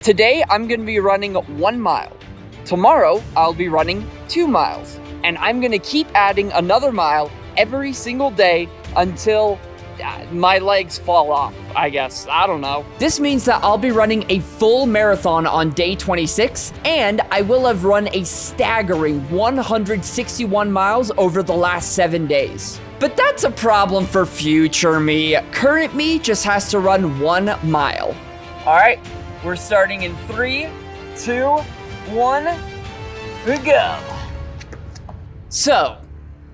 Today, I'm gonna be running 1 mile. Tomorrow, I'll be running 2 miles. And I'm gonna keep adding another mile every single day until my legs fall off, I guess. I don't know. This means that I'll be running a full marathon on day 26, and I will have run a staggering 161 miles over the last 7 days. But that's a problem for future me. Current me just has to run 1 mile. All right, we're starting in 3, 2, 1, we go. So,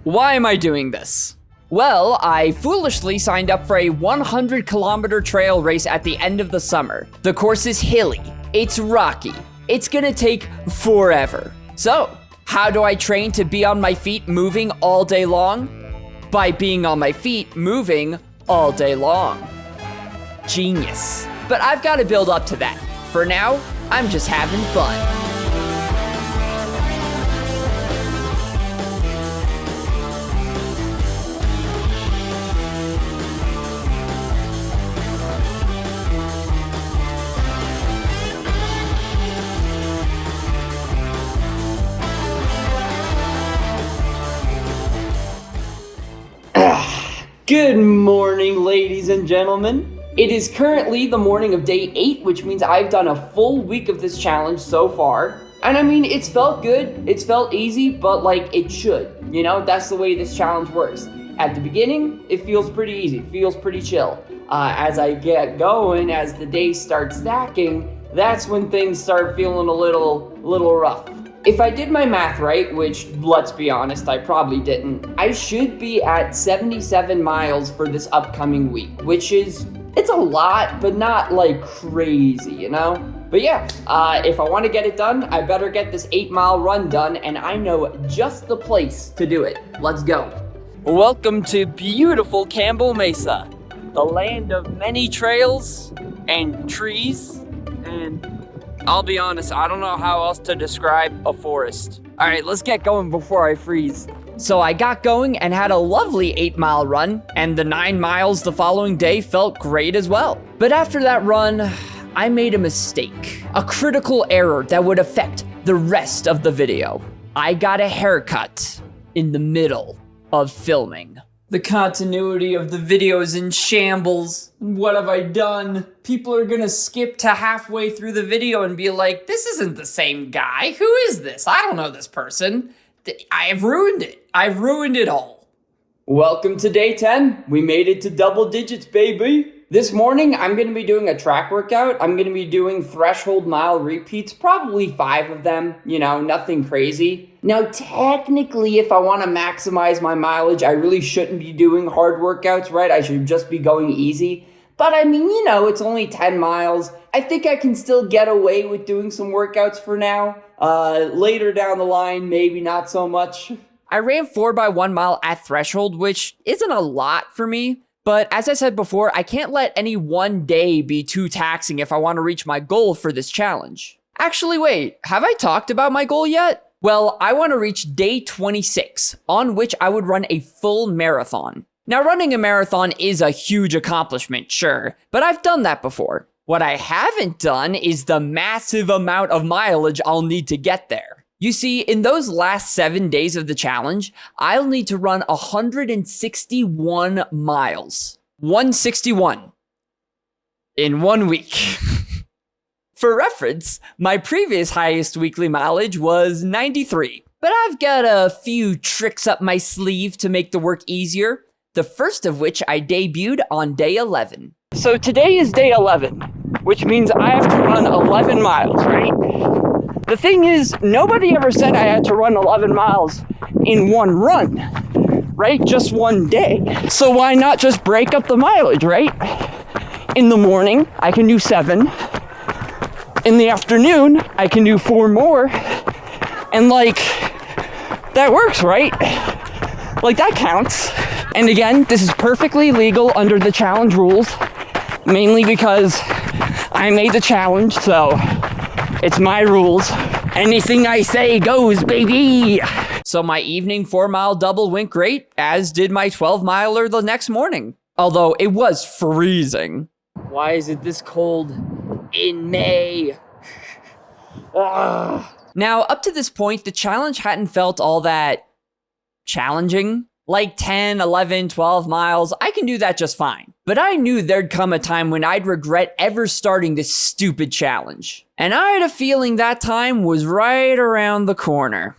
why am I doing this? Well, I foolishly signed up for a 100-kilometer trail race at the end of the summer. The course is hilly, it's rocky, it's gonna take forever. So, how do I train to be on my feet moving all day long? By being on my feet moving all day long. Genius. But I've got to build up to that. For now, I'm just having fun. Good morning, ladies and gentlemen. It is currently the morning of day 8, which means I've done a full week of this challenge so far. And I mean, it's felt good, it's felt easy, but like it should. You know, that's the way this challenge works. At the beginning, it feels pretty easy, feels pretty chill. As I get going, as the days start stacking, that's when things start feeling a little rough. If I did my math right, which, let's be honest, I probably didn't, I should be at 77 miles for this upcoming week, which is, it's a lot, but not like crazy, you know? But yeah, if I want to get it done, I better get this 8-mile run done, and I know just the place to do it. Let's go. Welcome to beautiful Campbell Mesa, the land of many trails and trees, and I'll be honest, I don't know how else to describe a forest. All right, let's get going before I freeze. So I got going and had a lovely 8-mile run, and the 9 miles the following day felt great as well. But after that run, I made a mistake. A critical error that would affect the rest of the video. I got a haircut in the middle of filming. The continuity of the video is in shambles. What have I done? People are gonna skip to halfway through the video and be like, this isn't the same guy. Who is this? I don't know this person. I've ruined it. I've ruined it all. Welcome to day 10. We made it to double digits, baby. This morning, I'm going to be doing a track workout. I'm going to be doing threshold mile repeats, probably 5 of them, you know, nothing crazy. Now, technically, if I want to maximize my mileage, I really shouldn't be doing hard workouts, right? I should just be going easy. But I mean, you know, it's only 10 miles. I think I can still get away with doing some workouts for now. Later down the line, maybe not so much. I ran 4 by 1 mile at threshold, which isn't a lot for me. But as I said before, I can't let any one day be too taxing if I want to reach my goal for this challenge. Actually, wait, have I talked about my goal yet? Well, I want to reach day 26, on which I would run a full marathon. Now, running a marathon is a huge accomplishment, sure, but I've done that before. What I haven't done is the massive amount of mileage I'll need to get there. You see, in those last 7 days of the challenge, I'll need to run 161 miles. 161. In 1 week. For reference, my previous highest weekly mileage was 93. But I've got a few tricks up my sleeve to make the work easier. The first of which I debuted on day 11. So today is day 11, which means I have to run 11 miles, right? The thing is, nobody ever said I had to run 11 miles in one run, right? Just one day. So why not just break up the mileage, right? In the morning, I can do 7. In the afternoon, I can do 4 more. And like, that works, right? Like, that counts. And again, this is perfectly legal under the challenge rules, mainly because I made the challenge, so it's my rules. Anything I say goes, baby! So my evening 4-mile double went great, as did my 12-miler the next morning. Although it was freezing. Why is it this cold in May? Ugh. Now, up to this point, the challenge hadn't felt all that challenging. Like 10, 11, 12 miles, I can do that just fine. But I knew there'd come a time when I'd regret ever starting this stupid challenge. And I had a feeling that time was right around the corner.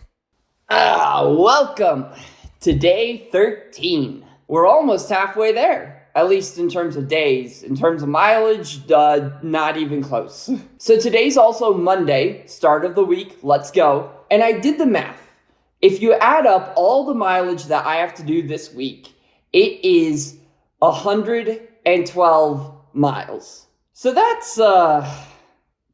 Welcome to day 13. We're almost halfway there, at least in terms of days. In terms of mileage, not even close. So today's also Monday, start of the week, let's go. And I did the math. If you add up all the mileage that I have to do this week, it is 112 miles. So that's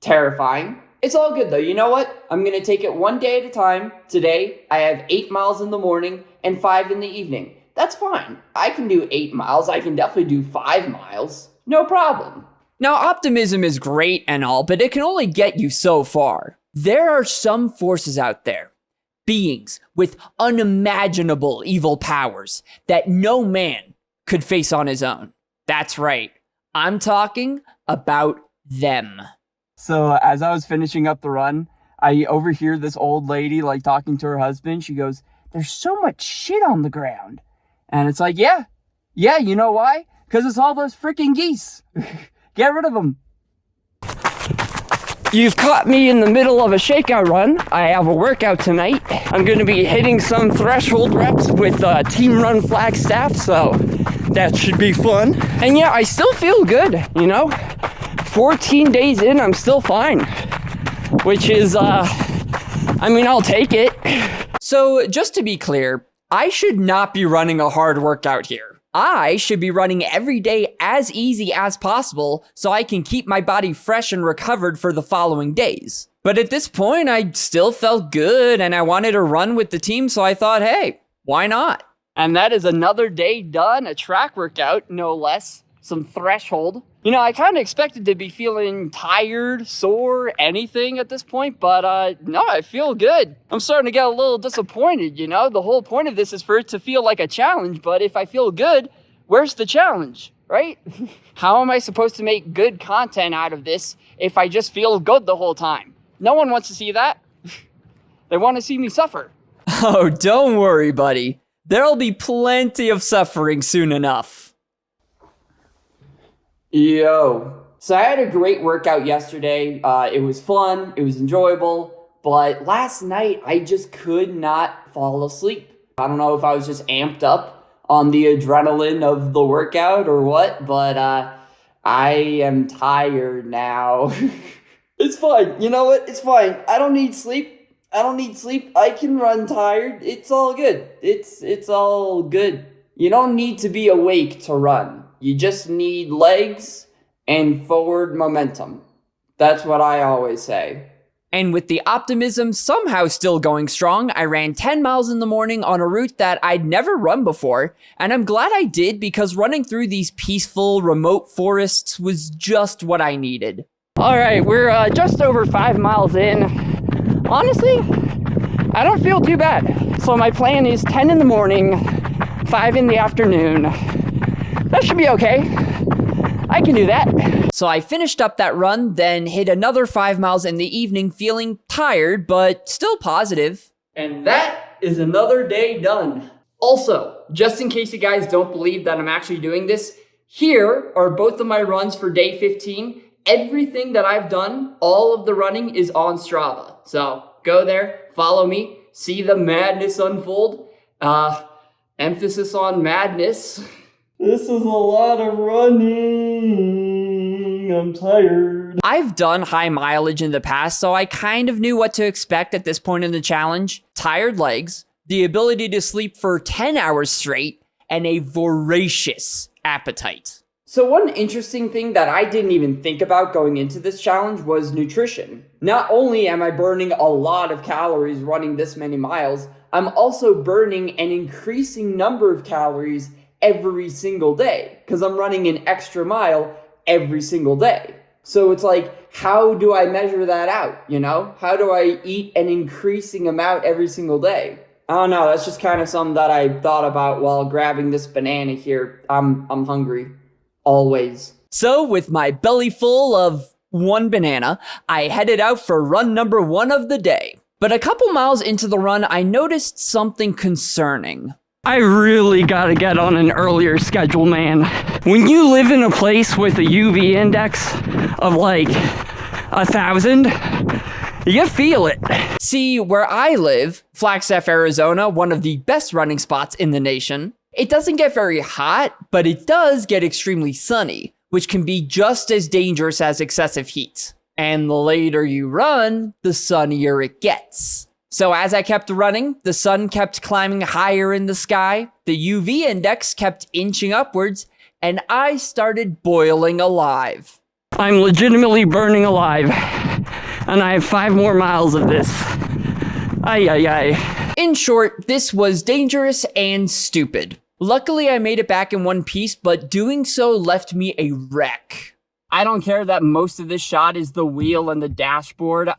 terrifying. It's all good though. You know what? I'm going to take it one day at a time. Today, I have 8 miles in the morning and 5 in the evening. That's fine. I can do 8 miles. I can definitely do 5 miles. No problem. Now, optimism is great and all, but it can only get you so far. There are some forces out there, beings with unimaginable evil powers that no man could face on his own. That's right. I'm talking about them. So as I was finishing up the run, I overhear this old lady like talking to her husband. She goes, "There's so much shit on the ground." And it's like, yeah, you know why? Because it's all those freaking geese. Get rid of them. You've caught me in the middle of a shakeout run. I have a workout tonight. I'm going to be hitting some threshold reps with Team Run Flagstaff, so that should be fun. And yeah, I still feel good, you know? 14 days in, I'm still fine. Which is, I'll take it. So, just to be clear, I should not be running a hard workout here. I should be running every day as easy as possible so I can keep my body fresh and recovered for the following days. But at this point, I still felt good and I wanted to run with the team, so I thought, hey, why not? And that is another day done, a track workout, no less, some threshold. You know, I kind of expected to be feeling tired, sore, anything at this point, but no, I feel good. I'm starting to get a little disappointed, you know? The whole point of this is for it to feel like a challenge, but if I feel good, where's the challenge, right? How am I supposed to make good content out of this if I just feel good the whole time? No one wants to see that. They want to see me suffer. Oh, don't worry, buddy. There'll be plenty of suffering soon enough. Yo. So I had a great workout yesterday. It was fun. It was enjoyable. But last night, I just could not fall asleep. I don't know if I was just amped up on the adrenaline of the workout or what, but I am tired now. It's fine. You know what? It's fine. I don't need sleep. I can run tired. It's all good. It's all good. You don't need to be awake to run. You just need legs and forward momentum. That's what I always say. And with the optimism somehow still going strong, I ran 10 miles in the morning on a route that I'd never run before. And I'm glad I did because running through these peaceful, remote forests was just what I needed. All right, we're just over 5 miles in. Honestly, I don't feel too bad. So my plan is 10 in the morning, 5 in the afternoon. That should be okay. I can do that. So I finished up that run, then hit another 5 miles in the evening feeling tired, but still positive. And that is another day done. Also, just in case you guys don't believe that I'm actually doing this, here are both of my runs for day 15. Everything that I've done, all of the running is on Strava. So go there, follow me, see the madness unfold. Emphasis on madness. This is a lot of running. I'm tired. I've done high mileage in the past, so I kind of knew what to expect at this point in the challenge. Tired legs, the ability to sleep for 10 hours straight, and a voracious appetite. So one interesting thing that I didn't even think about going into this challenge was nutrition. Not only am I burning a lot of calories running this many miles, I'm also burning an increasing number of calories every single day because I'm running an extra mile every single day. So it's like, how do I measure that out, you know? How do I eat an increasing amount every single day? I don't know, that's just kind of something that I thought about while grabbing this banana here. I'm hungry. Always. So with my belly full of one banana, I headed out for run number 1 of the day. But a couple miles into the run, I noticed something concerning. I really gotta get on an earlier schedule, man. When you live in a place with a UV index of like 1,000, you feel it. See, where I live, Flagstaff, Arizona, one of the best running spots in the nation, it doesn't get very hot, but it does get extremely sunny, which can be just as dangerous as excessive heat. And the later you run, the sunnier it gets. So as I kept running, the sun kept climbing higher in the sky, the UV index kept inching upwards, and I started boiling alive. I'm legitimately burning alive, and I have 5 more miles of this. Ay, ay, ay. In short, this was dangerous and stupid. Luckily, I made it back in one piece, but doing so left me a wreck. I don't care that most of this shot is the wheel and the dashboard.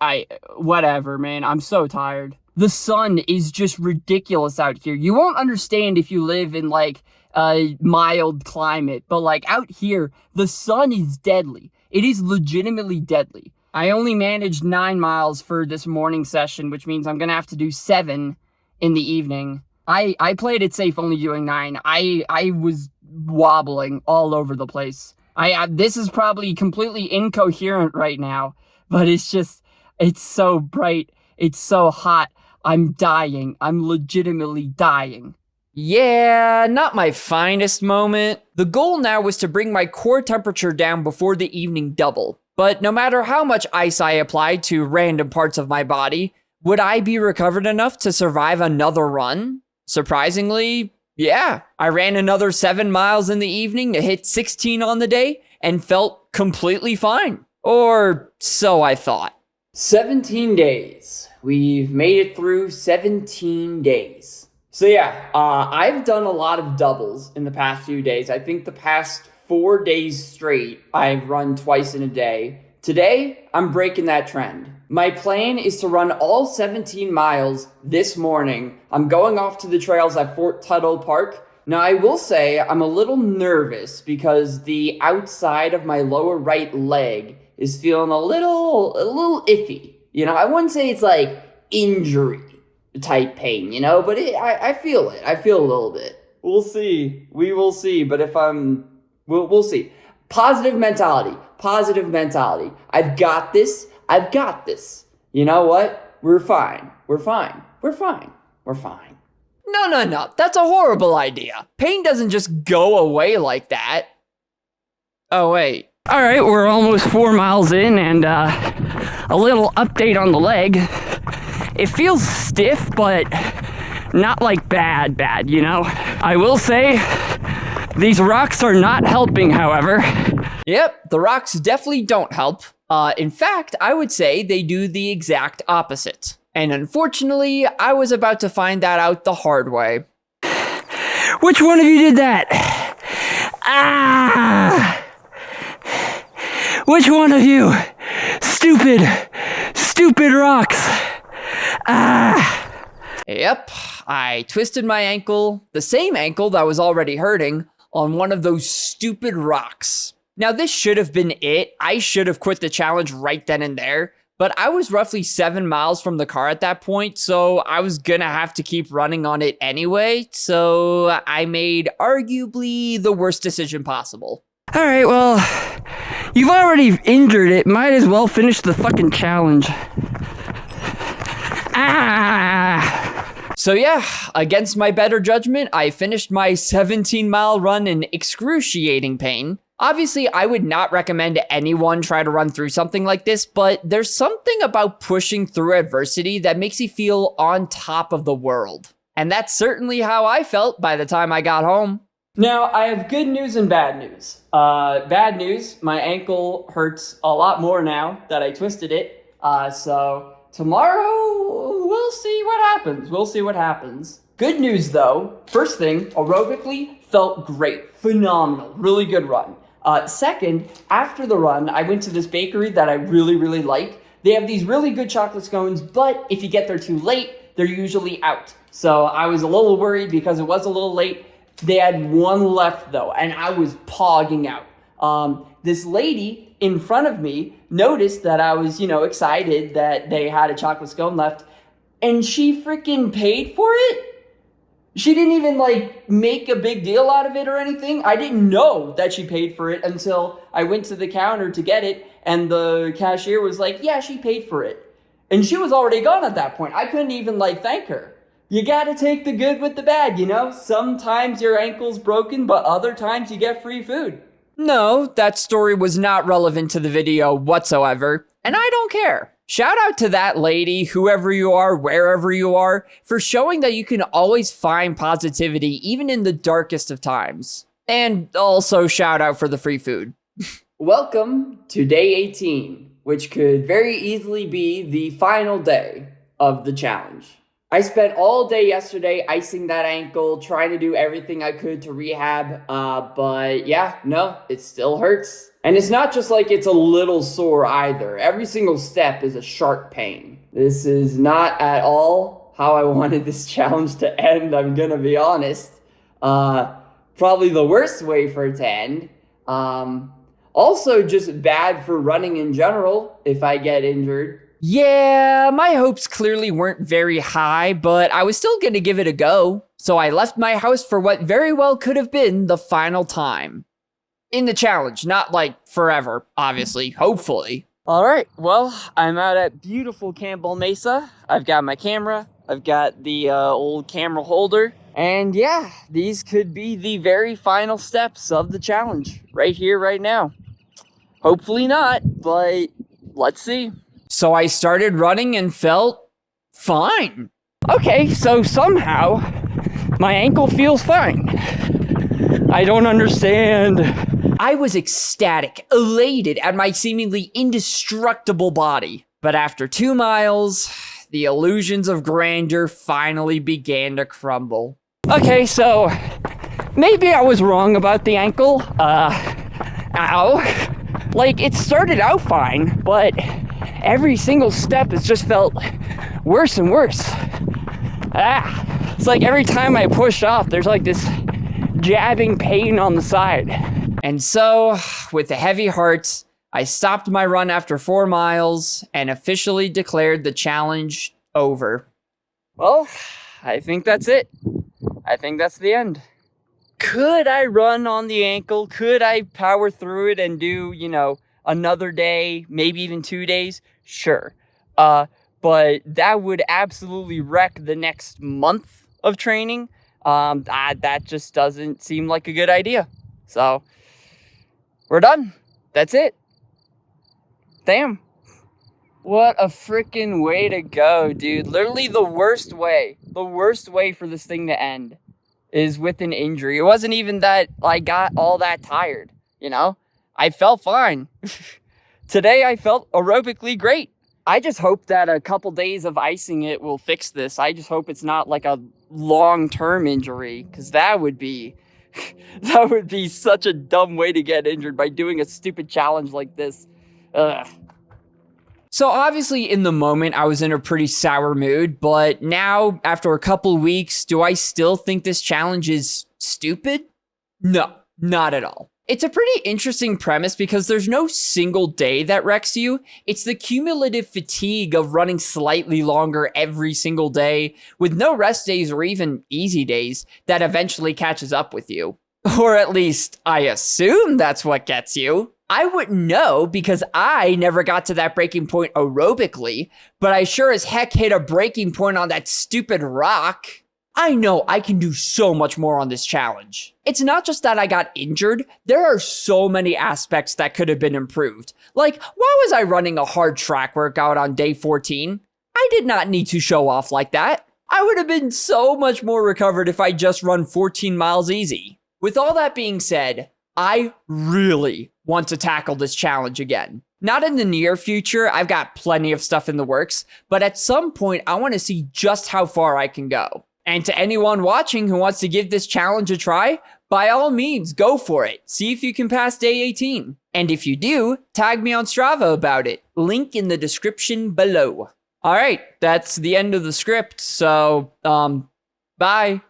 Whatever, man. I'm so tired. The sun is just ridiculous out here. You won't understand if you live in like a mild climate, but like out here, the sun is deadly. It is legitimately deadly. I only managed 9 miles for this morning session, which means I'm gonna have to do 7 in the evening. I played it safe only doing 9. I was wobbling all over the place. This is probably completely incoherent right now, but it's so bright. It's so hot. I'm dying. I'm legitimately dying. Yeah, not my finest moment. The goal now was to bring my core temperature down before the evening double. But no matter how much ice I applied to random parts of my body, would I be recovered enough to survive another run? Surprisingly, yeah. I ran another 7 miles in the evening to hit 16 on the day and felt completely fine. Or so I thought. 17 days. We've made it through 17 days. So yeah, I've done a lot of doubles in the past few days. I think the past 4 days straight, I've run twice in a day. Today, I'm breaking that trend. My plan is to run all 17 miles this morning. I'm going off to the trails at Fort Tuttle Park. Now, I will say I'm a little nervous because the outside of my lower right leg is feeling a little iffy. You know, I wouldn't say it's like injury type pain, you know, but I feel it. I feel a little bit. We'll see. We will see. But if we'll see. Positive mentality. Positive mentality. I've got this. I've got this. You know what? We're fine. We're fine. We're fine. We're fine. No. That's a horrible idea. Pain doesn't just go away like that. Oh, wait. All right, we're almost 4 miles in, and a little update on the leg. It feels stiff, but not like bad, you know? I will say, these rocks are not helping, however. Yep, the rocks definitely don't help. In fact, I would say they do the exact opposite. And unfortunately, I was about to find that out the hard way. Which one of you did that? Ah! Which one of you? Stupid rocks. Ah! Yep, I twisted my ankle, the same ankle that was already hurting, on one of those stupid rocks. Now, this should have been it. I should have quit the challenge right then and there, but I was roughly 7 miles from the car at that point, so I was gonna have to keep running on it anyway, so I made arguably the worst decision possible. All right, well, you've already injured it. Might as well finish the fucking challenge. Ah! So yeah, against my better judgment, I finished my 17-mile run in excruciating pain. Obviously, I would not recommend anyone try to run through something like this, but there's something about pushing through adversity that makes you feel on top of the world. And that's certainly how I felt by the time I got home. Now, I have good news and bad news. Bad news, my ankle hurts a lot more now that I twisted it. So tomorrow, we'll see what happens. We'll see what happens. Good news, though. First thing, aerobically, felt great. Phenomenal. Really good run. Second, after the run, I went to this bakery that I really, really like. They have these really good chocolate scones, but if you get there too late, they're usually out. So I was a little worried because it was a little late. They had one left, though, and I was pogging out. This lady in front of me noticed that I was, excited that they had a chocolate scone left, and she freaking paid for it. She didn't even make a big deal out of it or anything. I didn't know that she paid for it until I went to the counter to get it, and the cashier was like, yeah, she paid for it. And she was already gone at that point. I couldn't even thank her. You gotta take the good with the bad, Sometimes your ankle's broken, but other times you get free food. No, that story was not relevant to the video whatsoever, and I don't care. Shout out to that lady, whoever you are, wherever you are, for showing that you can always find positivity even in the darkest of times. And also shout out for the free food. Welcome to day 18, which could very easily be the final day of the challenge. I spent all day yesterday icing that ankle, trying to do everything I could to rehab, but yeah, no, it still hurts. And it's not just it's a little sore either. Every single step is a sharp pain. This is not at all how I wanted this challenge to end, I'm gonna be honest. Probably the worst way for it to end. Also just bad for running in general if I get injured. Yeah, my hopes clearly weren't very high, but I was still gonna give it a go. So I left my house for what very well could have been the final time. In the challenge, not forever, obviously, hopefully. All right, well, I'm out at beautiful Campbell Mesa. I've got my camera, I've got the old camera holder, and yeah, these could be the very final steps of the challenge, right here, right now. Hopefully not, but let's see. So I started running and felt fine. Okay, so somehow my ankle feels fine. I don't understand. I was ecstatic, elated at my seemingly indestructible body. But after 2 miles, the illusions of grandeur finally began to crumble. Okay, so maybe I was wrong about the ankle. Ow. It started out fine, but every single step has just felt worse and worse. It's every time I push off, there's this jabbing pain on the side. And so, with a heavy heart, I stopped my run after 4 miles and officially declared the challenge over. Well, I think that's it. I think that's the end. Could I run on the ankle? Could I power through it and do, another day, maybe even 2 days? Sure. But that would absolutely wreck the next month of training. That just doesn't seem like a good idea. So, we're done. That's it. Damn. What a freaking way to go, dude. Literally the worst way for this thing to end is with an injury. It wasn't even that I got all that tired, I felt fine. Today I felt aerobically great. I just hope that a couple days of icing it will fix this. I just hope it's not a long-term injury, because that would be such a dumb way to get injured, by doing a stupid challenge like this. Ugh. So obviously in the moment I was in a pretty sour mood, but now after a couple weeks, do I still think this challenge is stupid? No, not at all. It's a pretty interesting premise because there's no single day that wrecks you. It's the cumulative fatigue of running slightly longer every single day with no rest days or even easy days that eventually catches up with you. Or at least I assume that's what gets you. I wouldn't know because I never got to that breaking point aerobically, but I sure as heck hit a breaking point on that stupid rock. I know I can do so much more on this challenge. It's not just that I got injured, there are so many aspects that could have been improved. Why was I running a hard track workout on day 14? I did not need to show off like that. I would have been so much more recovered if I just run 14 miles easy. With all that being said, I really want to tackle this challenge again. Not in the near future, I've got plenty of stuff in the works, but at some point I want to see just how far I can go. And to anyone watching who wants to give this challenge a try, by all means, go for it. See if you can pass day 18. And if you do, tag me on Strava about it. Link in the description below. All right, that's the end of the script, so, bye.